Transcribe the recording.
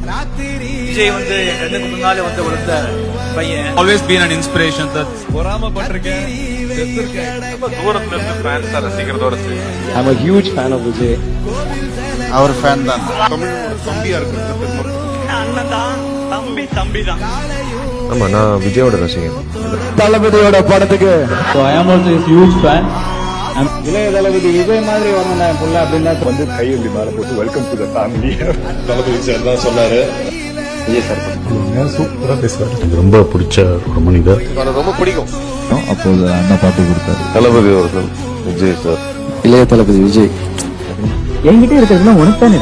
விஜய் வந்து என் கண்ணுக்கு முன்னாலே வந்து வளர்ந்த பையன். Always been an inspiration. பொறாமப்பட்டிருக்கேன். தூரத்துல இருந்து ஃபேன்ஸா ரசிக்கிறதோட சரி. I'm a huge fan of Vijay. அவர் ஃபேன் தான். தமிழ் தம்பியா இருக்கிறது அண்ணன் தான், தம்பி தான். ஆமா, நான் விஜயோட ரசிகன். தளபதியோட படத்துக்கு So I am also a huge fan. இளைய தளபதி விஜய் மாதிரி வரணும் என் புள்ள அப்படின்னா வந்து கையெழுதி மேல போட்டு welcome to the family. Thalapathy sir தான் சொன்னாரு. விஜய் சார் சூப்பரா பேசுவார். ரொம்ப பிடிச்ச ஒரு மனிதர். ரொம்ப பிடிக்கும். அப்போது அண்ணா பாட்டு கொடுத்தாரு. தளபதி அவர்கள் விஜய் சார். இளைய தளபதி விஜய் என்கிட்ட இருக்கிறதுலாம் உனக்கு தானே.